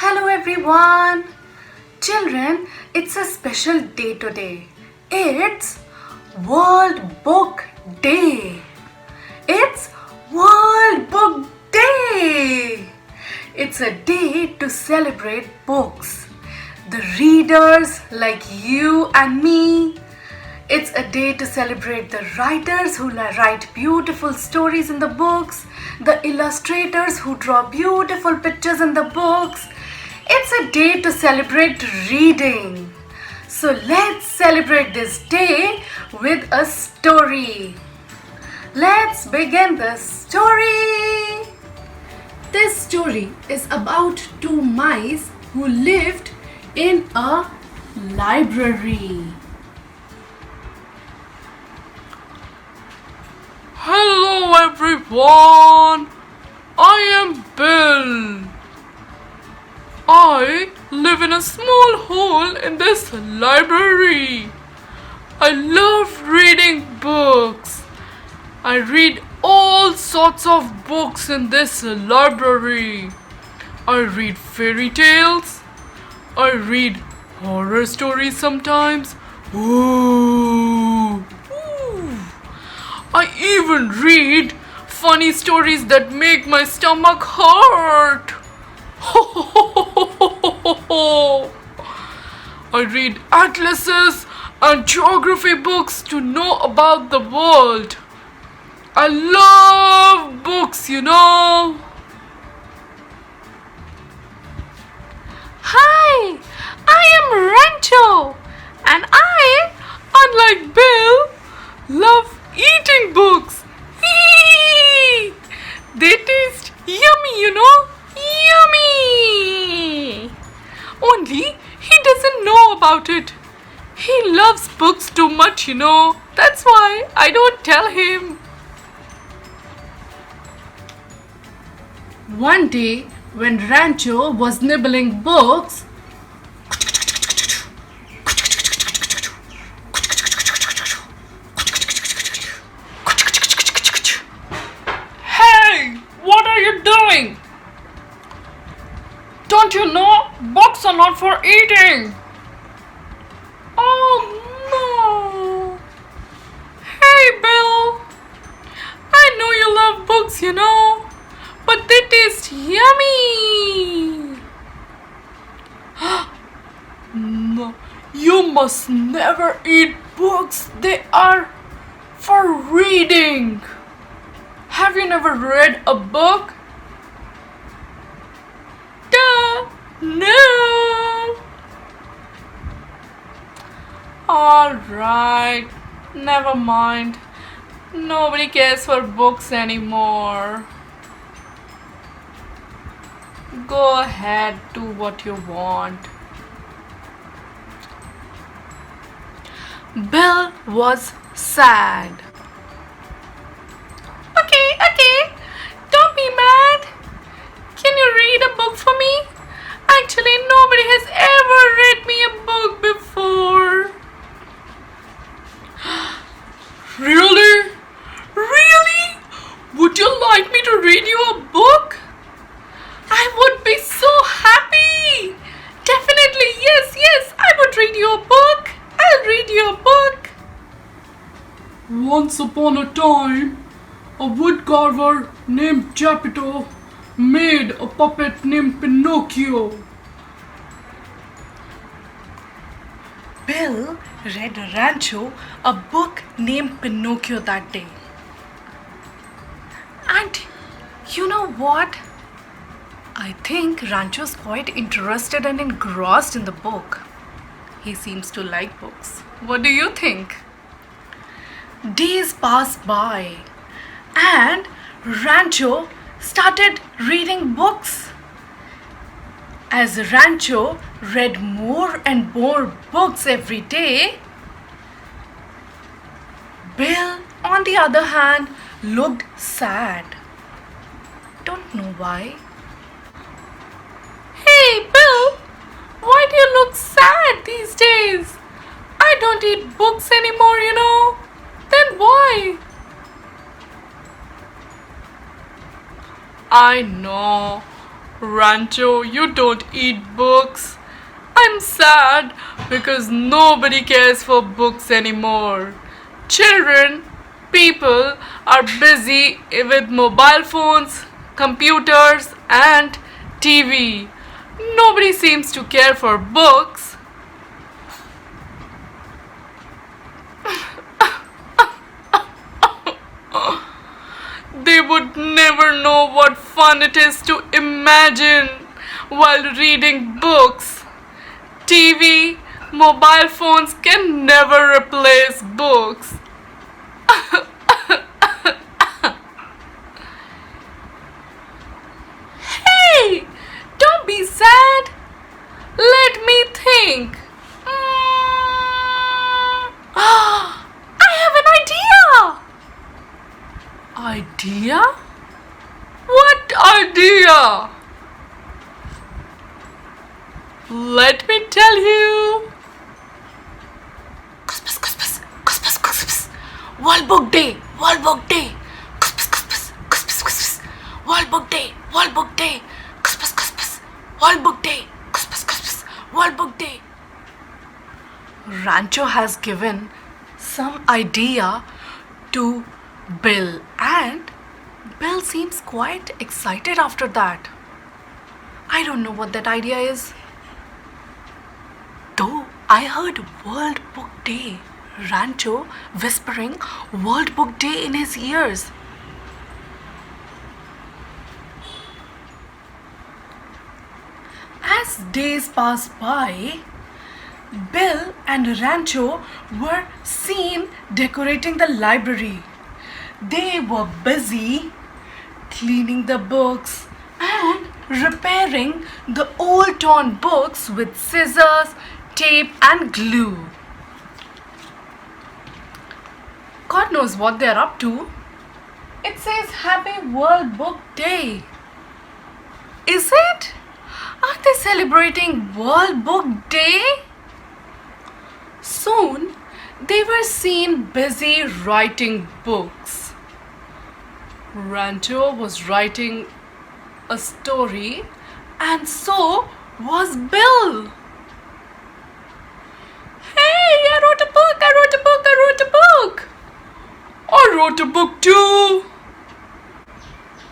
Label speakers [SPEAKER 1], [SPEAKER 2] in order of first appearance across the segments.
[SPEAKER 1] Hello everyone! Children, it's a special day today. It's World Book Day. It's World Book Day. It's a day to celebrate books. The readers like you and me. It's a day to celebrate the writers who write beautiful stories in the books, the illustrators who draw beautiful pictures in the books. It's a day to celebrate reading. So let's celebrate this day with a story. Let's begin the story. This story is about two mice who lived in a library.
[SPEAKER 2] Hello everyone, I am Bill. I live in a small hole in this library. I love reading books. I read all sorts of books in this library. I read fairy tales. I read horror stories sometimes. Ooh. I even read funny stories that make my stomach hurt. I read atlases and geography books to know about the world. I love books,
[SPEAKER 1] Hi, I am Rancho, and I, unlike Bill, love eating books. They taste yummy, Yummy! Only he doesn't know about it. He loves books too much, That's why I don't tell him. One day, when Rancho was nibbling books,
[SPEAKER 2] Hey, what are you doing? Don't you know books are not for eating?
[SPEAKER 1] oh no! Hey Bill, I know you love books, but they taste yummy.
[SPEAKER 2] No, you must never eat books. They are for reading. Have you never read a book?
[SPEAKER 1] Duh, no.
[SPEAKER 2] Alright, never mind. Nobody cares for books anymore. Go ahead, do what you want.
[SPEAKER 1] Bill was sad. Okay, don't be mad. Can you read a book for me? Actually, nobody has ever read me a book before.
[SPEAKER 2] Really? Really? Would you like me to read you a book?
[SPEAKER 1] I would be so happy. Definitely, yes, I would read you a book. I'll read you a book.
[SPEAKER 2] Once upon a time, a woodcarver named Geppetto made a puppet named Pinocchio.
[SPEAKER 1] Bill read Rancho a book named Pinocchio that day. And you know what? I think Rancho's quite interested and engrossed in the book. He seems to like books. What do you think? Days passed by and Rancho started reading books. As Rancho read more and more books every day, Bill, on the other hand, looked sad. Don't know why. Hey, Bill, why do you look sad these days? I don't eat books anymore, Then why?
[SPEAKER 2] I know. Rancho, you don't eat books. I'm sad because nobody cares for books anymore. Children, people are busy with mobile phones, computers, and TV. Nobody seems to care for books. They would never know what fun it is to imagine while reading books. TV, mobile phones can never replace books. Hey, don't be sad. Let me think. I have an idea. Idea? What idea? Let me tell you. Kuspas, kuspas, kuspas, kuspas. World Book Day, World Book Day. Kuspas, kuspas, kuspas, kuspas. World Book Day, World Book Day. Kuspas, kuspas. World Book Day, kuspas, kuspas. World Book Day. Rancho has given some idea to Bill, and Bill seems quite excited after that. I don't know what that idea is. Though I heard World Book Day, Rancho whispering World Book Day in his ears. As days passed by, Bill and Rancho were seen decorating the library. They were busy cleaning the books and repairing the old torn books with scissors, tape and glue. God knows what they're up to. It says Happy World Book Day. Is it? Are they celebrating World Book Day? Soon they were seen busy writing books. Rancho was writing a story, and so was Bill. Hey, I wrote a book, I wrote a book, I wrote a book. I wrote a book too.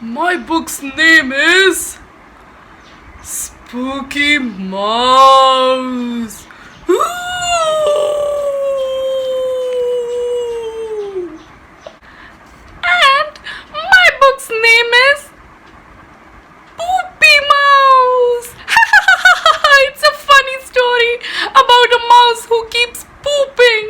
[SPEAKER 2] My book's name is Spooky Mouse. And my book's name is Poopy Mouse. It's a funny story about a mouse who keeps pooping.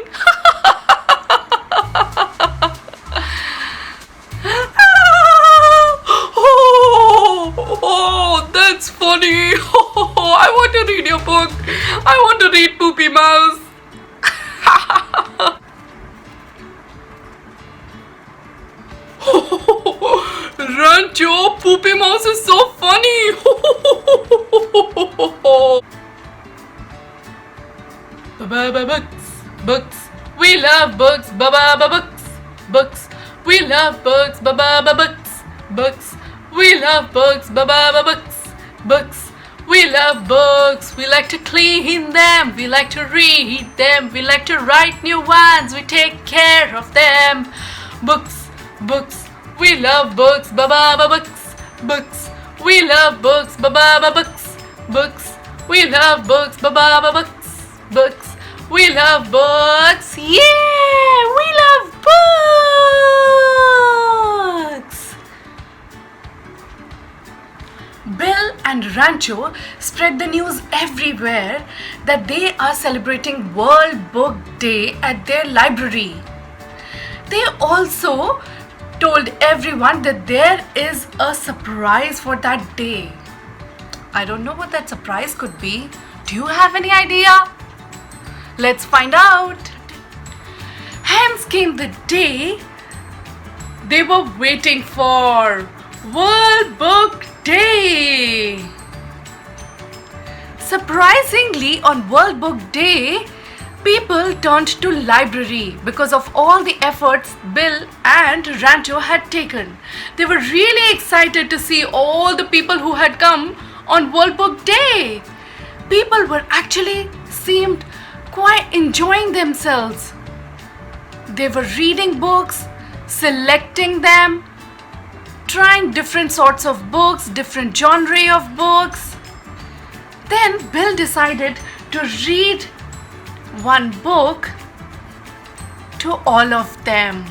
[SPEAKER 2] Oh, that's funny. I want to read your book. I want to read Poopy Mouse. Rancho, Poopy Mouse is so funny. Books, books, we love books. Books, books, we love books. Books, books, we love books. Books, books, we love books. We like to clean them. We like to read them. We like to write new ones. We take care of them. Books, books, we love books. Books, books, we love books. Books, books, we love books. Books, books, we love books. Yeah, we love books. Bill and Rancho spread the news everywhere that they are celebrating World Book Day at their library. They also told everyone that there is a surprise for that day. I don't know what that surprise could be. Do you have any idea? Let's find out. Hence came the day they were waiting for. World Book Day. Surprisingly, on World Book Day, people turned to library because of all the efforts Bill and Rancho had taken. They were really excited to see all the people who had come
[SPEAKER 1] on World Book Day. People were actually seemed quite enjoying themselves. They were reading books, selecting them, trying different sorts of books, different genre of books. Then Bill decided to read one book to all of them.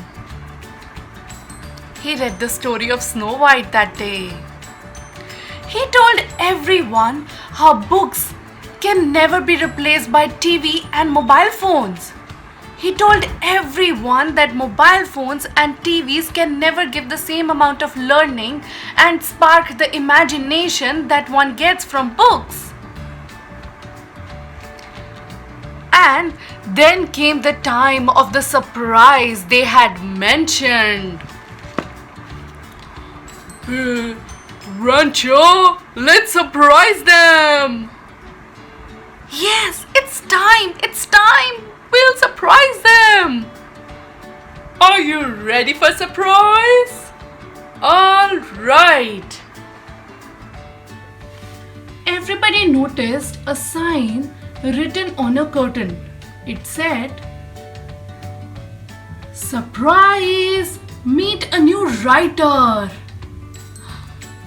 [SPEAKER 1] He read the story of Snow White that day. He told everyone how books can never be replaced by TV and mobile phones. He told everyone that mobile phones and TVs can never give the same amount of learning and spark the imagination that one gets from books. And then came the time of the surprise they had mentioned.
[SPEAKER 2] Rancho, let's surprise them!
[SPEAKER 1] Yes, it's time! It's time! We'll surprise them!
[SPEAKER 2] Are you ready for surprise? Alright!
[SPEAKER 1] Everybody noticed a sign written on a curtain. It said, "Surprise! Meet a new writer."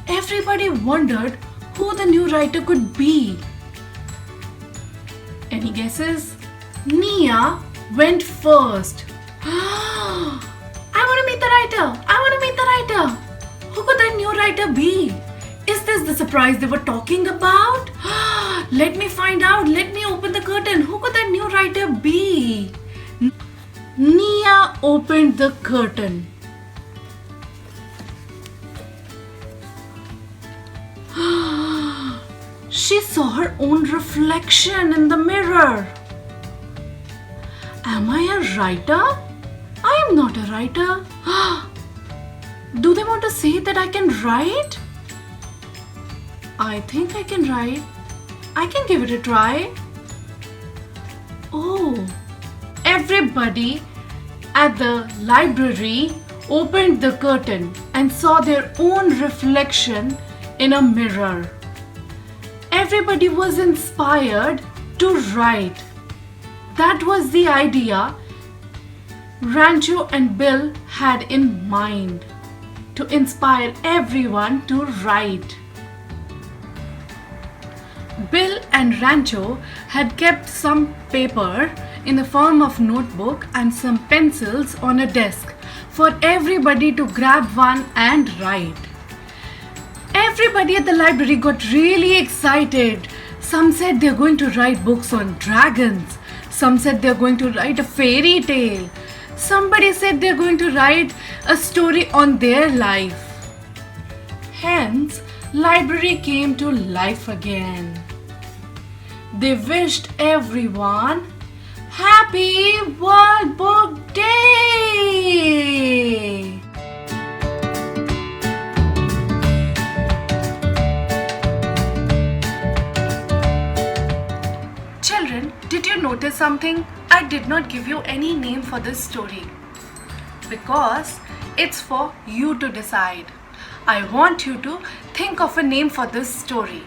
[SPEAKER 1] Everybody wondered who the new writer could be. Any guesses? Nia went first. I want to meet the writer. I want to meet the writer. Who could that new writer be? Is this the surprise they were talking about? Let me find out. Let me open the curtain. Who could that new writer be? Nia opened the curtain. She saw her own reflection in the mirror. Am I a writer? I am not a writer. Do they want to say that I can write? I think I can write. I can give it a try. Oh, everybody at the library opened the curtain and saw their own reflection in a mirror. Everybody was inspired to write. That was the idea Rancho and Bill had in mind, to inspire everyone to write. Bill and Rancho had kept some paper in the form of notebook and some pencils on a desk for everybody to grab one and write. Everybody at the library got really excited. Some said they're going to write books on dragons. Some said they're going to write a fairy tale. Somebody said they're going to write a story on their life. Hence, library came to life again. They wished everyone Happy World Book Day! Children, did you notice something? I did not give you any name for this story because it's for you to decide. I want you to think of a name for this story.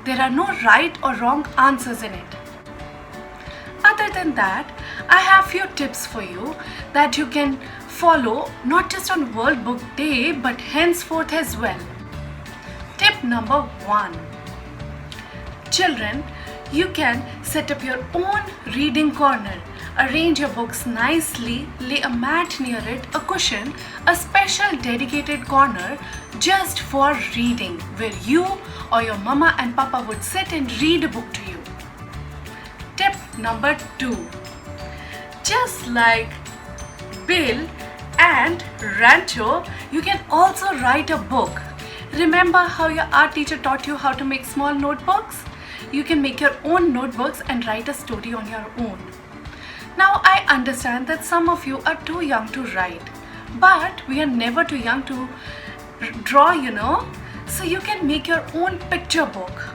[SPEAKER 1] There are no right or wrong answers in it. Other than that, I have few tips for you that you can follow not just on World Book Day but henceforth as well. Tip number 1. Children, you can set up your own reading corner. Arrange your books nicely, lay a mat near it, a cushion, a special dedicated corner just for reading, where you or your mama and papa would sit and read a book to you. Tip number 2. Just like Bill and Rancho, you can also write a book. Remember how your art teacher taught you how to make small notebooks? You can make your own notebooks and write a story on your own. Now I understand that some of you are too young to write, but we are never too young to draw, So you can make your own picture book.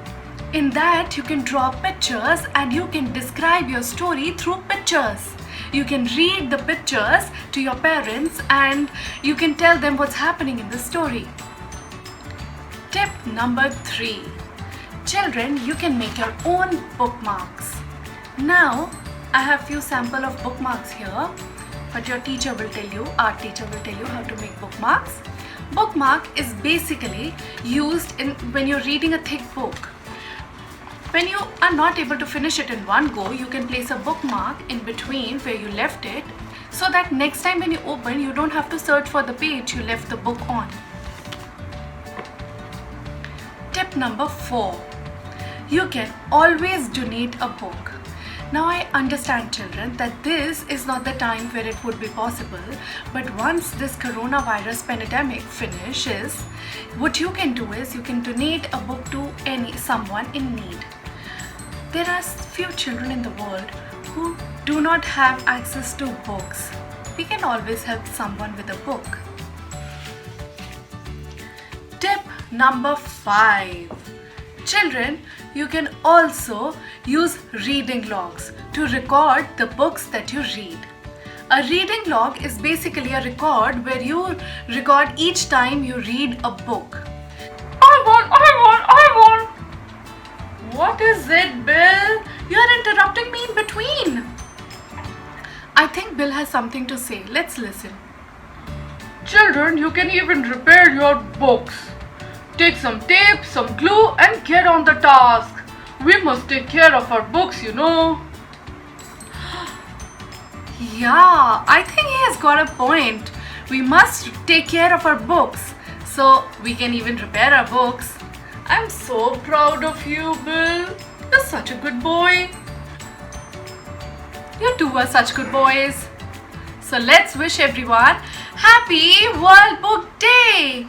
[SPEAKER 1] In that you can draw pictures and you can describe your story through pictures. You can read the pictures to your parents and you can tell them what's happening in the story. Tip number 3. Children, you can make your own bookmarks. Now, I have few sample of bookmarks here, but your teacher will tell you, our teacher will tell you how to make bookmarks. Bookmark is basically used when you're reading a thick book. When you are not able to finish it in one go, you can place a bookmark in between where you left it, so that next time when you open, you don't have to search for the page you left the book on. Tip number 4. You can always donate a book. Now I understand, children, that this is not the time where it would be possible, but once this coronavirus pandemic finishes, what you can do is you can donate a book to someone in need. There are few children in the world who do not have access to books. We can always help someone with a book. Tip number 5. Children, you can also use reading logs to record the books that you read. A reading log is basically a record where you record each time you read a book.
[SPEAKER 2] I won!
[SPEAKER 1] What is it, Bill? You're interrupting me in between. I think Bill has something to say. Let's listen.
[SPEAKER 2] Children, you can even repair your books. Take some tape, some glue, and get on the task. We must take care of our books, you know.
[SPEAKER 1] Yeah, I think he has got a point. We must take care of our books so we can even repair our books. I'm so proud of you, Bill. You're such a good boy. You two are such good boys. So let's wish everyone Happy World Book Day.